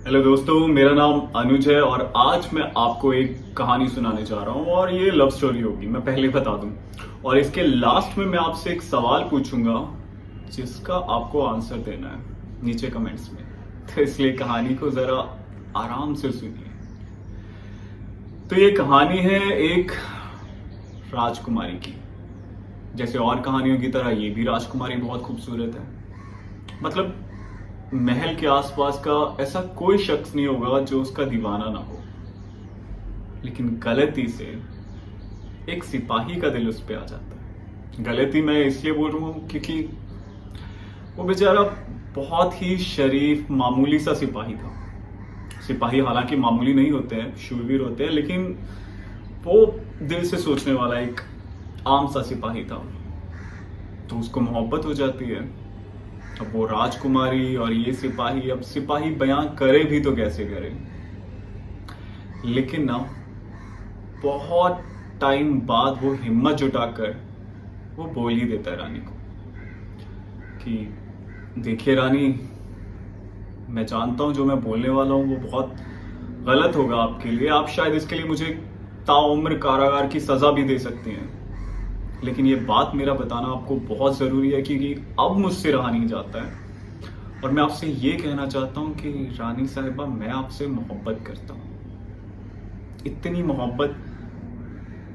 Hello दोस्तों, मेरा नाम अनुज है और आज मैं आपको एक कहानी सुनाने जा रहा हूँ और ये लव स्टोरी होगी, मैं पहले बता दूं। और इसके लास्ट में मैं आपसे एक सवाल पूछूंगा जिसका आपको आंसर देना है नीचे कमेंट्स में। तो इसलिए कहानी को जरा आराम से सुनिए। तो ये कहानी है एक राजकुमारी की। जैसे और कहानियों की तरह ये भी राजकुमारी बहुत खूबसूरत है। मतलब महल के आसपास का ऐसा कोई शख्स नहीं होगा जो उसका दीवाना ना हो। लेकिन गलती से एक सिपाही का दिल उस पे आ जाता है। गलती मैं इसलिए बोल रहा हूं क्योंकि वो बेचारा बहुत ही शरीफ मामूली सा सिपाही था। सिपाही हालांकि मामूली नहीं होते हैं, शूरवीर होते हैं, लेकिन वो दिल से सोचने वाला एक आम सा सिपाही था। तो उसको मोहब्बत हो जाती है। अब वो राजकुमारी और ये सिपाही, अब सिपाही बयां करे भी तो कैसे करे। लेकिन ना बहुत टाइम बाद वो हिम्मत जुटाकर वो बोल ही देता है रानी को कि देखिए रानी, मैं जानता हूं जो मैं बोलने वाला हूं वो बहुत गलत होगा आपके लिए। आप शायद इसके लिए मुझे ताउम्र कारागार की सजा भी दे सकती हैं, लेकिन ये बात मेरा बताना आपको बहुत जरूरी है क्योंकि अब मुझसे रहा नहीं जाता है। और मैं आपसे ये कहना चाहता हूं कि रानी साहिबा, मैं आपसे मोहब्बत करता हूं, इतनी मोहब्बत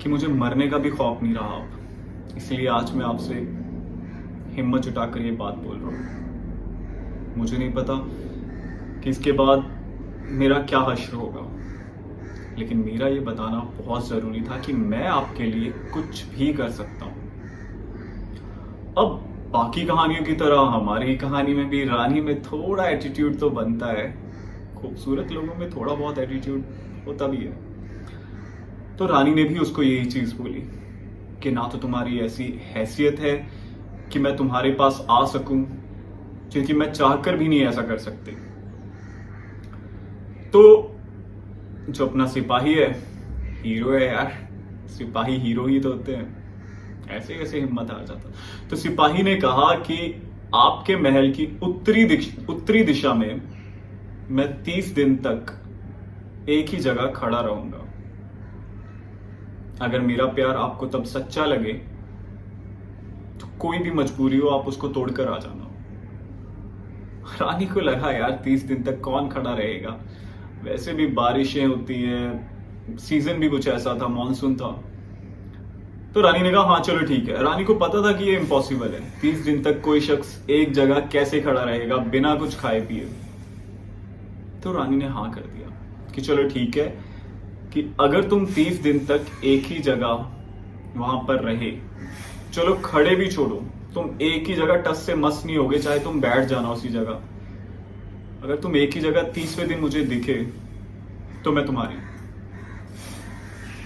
कि मुझे मरने का भी खौफ नहीं रहा अब। इसलिए आज मैं आपसे हिम्मत जुटाकर ये बात बोल रहा हूं। मुझे नहीं पता कि इसके बाद मेरा क्या हश्र होगा, लेकिन मेरा ये बताना बहुत जरूरी था कि मैं आपके लिए कुछ भी कर सकता हूं। अब बाकी कहानियों की तरह हमारी कहानी में भी रानी में थोड़ा एटीट्यूड तो बनता है। खूबसूरत लोगों में थोड़ा बहुत एटीट्यूड होता भी है। तो रानी ने भी उसको यही चीज बोली कि ना तो तुम्हारी ऐसी हैसियत है कि मैं तुम्हारे पास आ सकूं, क्योंकि मैं चाहकर भी नहीं ऐसा कर सकती। तो जो अपना सिपाही है, हीरो है यार, सिपाही हीरो ही तो होते हैं, ऐसे कैसे हिम्मत हार जाता। तो सिपाही ने कहा कि आपके महल की उत्तरी दिशा में मैं 30 दिन तक एक ही जगह खड़ा रहूंगा। अगर मेरा प्यार आपको तब सच्चा लगे तो कोई भी मजबूरी हो आप उसको तोड़कर आ जाना। रानी को लगा यार 30 दिन तक कौन खड़ा रहेगा, वैसे भी बारिशें होती हैं, सीजन भी कुछ ऐसा था, मॉनसून था। तो रानी ने कहा हाँ चलो ठीक है। रानी को पता था कि ये इम्पॉसिबल है, 30 दिन तक कोई शख्स एक जगह कैसे खड़ा रहेगा बिना कुछ खाए पिए। तो रानी ने हाँ कर दिया कि चलो ठीक है, कि अगर तुम 30 दिन तक एक ही जगह वहां पर रहे, चलो खड़े भी छोड़ो, तुम एक ही जगह टस से मस नहीं होगे, चाहे तुम बैठ जाना उसी जगह। अगर तुम एक ही जगह 30वें दिन मुझे दिखे तो मैं तुम्हारी।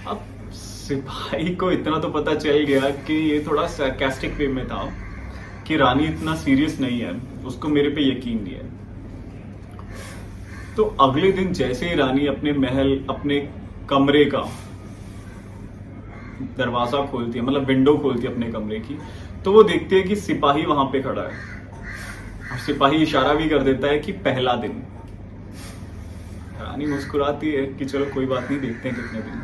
अब सिपाही को इतना तो पता चल गया कि ये थोड़ा sarcastic वे में था कि रानी इतना सीरियस नहीं है, उसको मेरे पे यकीन नहीं है। तो अगले दिन जैसे ही रानी अपने महल, अपने कमरे का दरवाजा खोलती है, मतलब विंडो खोलती है अपने कमरे की, तो वो देखती है कि सिपाही वहां पे खड़ा है। अब सिपाही इशारा भी कर देता है कि पहला दिन। रानी मुस्कुराती है कि चलो कोई बात नहीं, देखते हैं कितने दिन।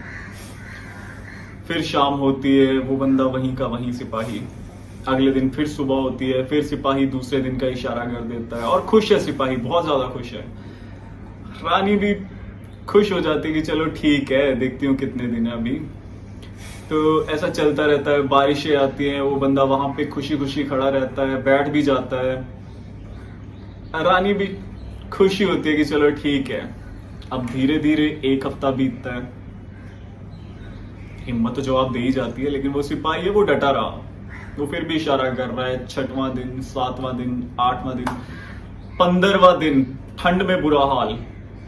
फिर शाम होती है, वो बंदा वहीं का वहीं सिपाही। अगले दिन फिर सुबह होती है, फिर सिपाही दूसरे दिन का इशारा कर देता है और खुश है सिपाही, बहुत ज्यादा खुश है। रानी भी खुश हो जाती है कि चलो ठीक है, देखती हूँ कितने दिन है अभी। तो ऐसा चलता रहता है, बारिशें आती हैं, वो बंदा वहां पे खुशी खुशी खड़ा रहता है, बैठ भी जाता है। रानी भी खुशी होती है कि चलो ठीक है। अब धीरे धीरे एक हफ्ता बीतता है, हिम्मत तो जवाब दे ही जाती है, लेकिन वो सिपाही है वो डटा रहा। वो फिर भी इशारा कर रहा है। 6वां दिन, 7वां दिन, 8वां दिन, 15वां दिन, ठंड में बुरा हाल,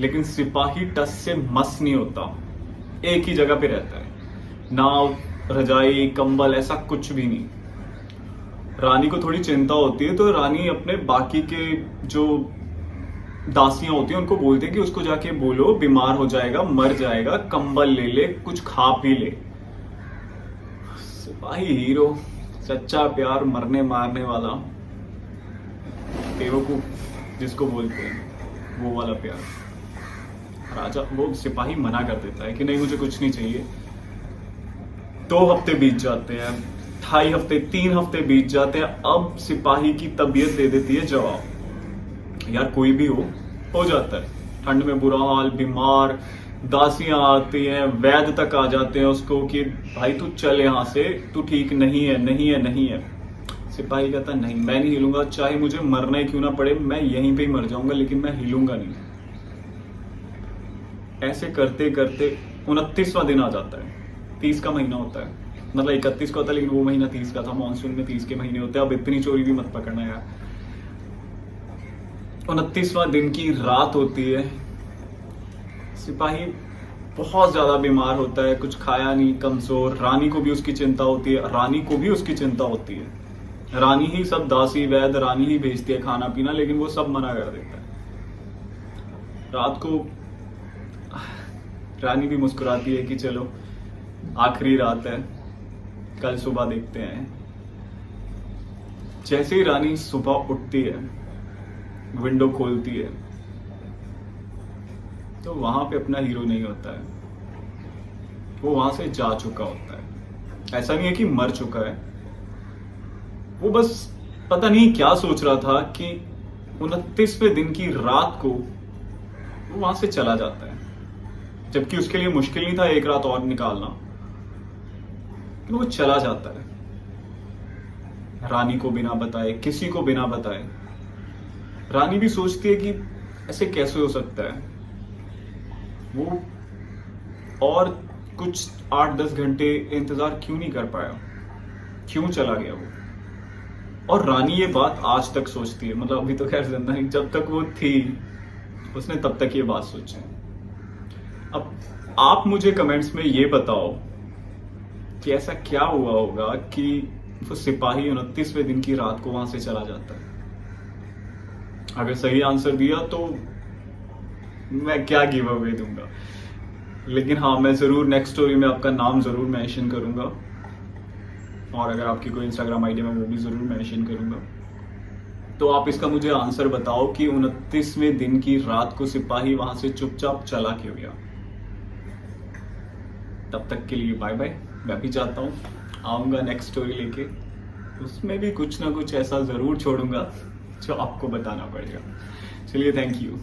लेकिन सिपाही टस से मस नहीं होता, एक ही जगह पे रहता है। नाव, रजाई, कंबल, ऐसा कुछ भी नहीं। रानी को थोड़ी चिंता होती है, तो रानी अपने बाकी के जो दासियां होती हैं उनको बोलती है कि उसको जाके बोलो बीमार हो जाएगा, मर जाएगा, कंबल ले ले, कुछ खा पी ले। सिपाही हीरो, सच्चा प्यार, मरने मारने वाला, बेवकूफ जिसको बोलते हैं, वो वाला प्यार। राजा वो सिपाही मना कर देता है कि नहीं मुझे कुछ नहीं चाहिए। 2 हफ्ते बीत जाते हैं, 2.5 हफ्ते, 3 हफ्ते बीत जाते हैं। अब सिपाही की तबीयत दे देती है जवाब। यार कोई भी हो जाता है, ठंड में बुरा हाल, बीमार, दासियां आती हैं, वैद्य तक आ जाते हैं उसको कि भाई तू चल यहाँ से, तू ठीक नहीं है, नहीं है, नहीं है। सिपाही कहता नहीं, मैं नहीं हिलूंगा, चाहे मुझे मरना ही क्यों ना पड़े, मैं यहीं पे ही मर जाऊंगा, लेकिन मैं हिलूंगा नहीं। ऐसे करते करते 29वां दिन आ जाता है। 30 का महीना होता है, मतलब 31 का होता है, लेकिन वो महीना 30 का था। मानसून में 30 के महीने होते हैं। अब इतनी चोरी भी मत पकड़ना यार। 29वां दिन की रात होती है। सिपाही बहुत ज्यादा बीमार होता है, कुछ खाया नहीं, कमजोर। रानी को भी उसकी चिंता होती है, रानी को भी उसकी चिंता होती है। रानी ही सब दासी वैद्य रानी ही भेजती है खाना पीना, लेकिन वो सब मना कर देता है। रात को रानी भी मुस्कुराती है कि चलो आखिरी रात है, कल सुबह देखते हैं। जैसे ही रानी सुबह उठती है, विंडो खोलती है, तो वहां पे अपना हीरो नहीं होता है। वो वहां से जा चुका होता है। ऐसा नहीं है कि मर चुका है, वो बस पता नहीं क्या सोच रहा था कि 29वें दिन की रात को वो वहां से चला जाता है, जबकि उसके लिए मुश्किल नहीं था एक रात और निकालना, कि वो चला जाता है रानी को बिना बताए, किसी को बिना बताए। रानी भी सोचती है कि ऐसे कैसे हो सकता है, वो और कुछ 8-10 घंटे इंतजार क्यों नहीं कर पाया, क्यों चला गया वो। और रानी ये बात आज तक सोचती है, मतलब अभी तो खैर जिंदा नहीं, जब तक वो थी उसने तब तक ये बात सोची। अब आप मुझे कमेंट्स में ये बताओ कि ऐसा क्या हुआ होगा कि वो सिपाही 29वें दिन की रात को वहां से चला जाता है। अगर सही आंसर दिया तो मैं क्या गिव अवे दूंगा, लेकिन हाँ मैं जरूर नेक्स्ट स्टोरी में आपका नाम जरूर मेंशन करूंगा, और अगर आपकी कोई इंस्टाग्राम आईडी में वो भी जरूर मेंशन करूंगा। तो आप इसका मुझे आंसर बताओ कि 29वें दिन की रात को सिपाही वहां से चुपचाप चला क्यों गया। तब तक के लिए बाय बाय। मैं भी चाहता हूँ आऊंगा नेक्स्ट स्टोरी लेके, उसमें भी कुछ ना कुछ ऐसा जरूर छोड़ूंगा जो आपको बताना पड़ेगा। चलिए, थैंक यू।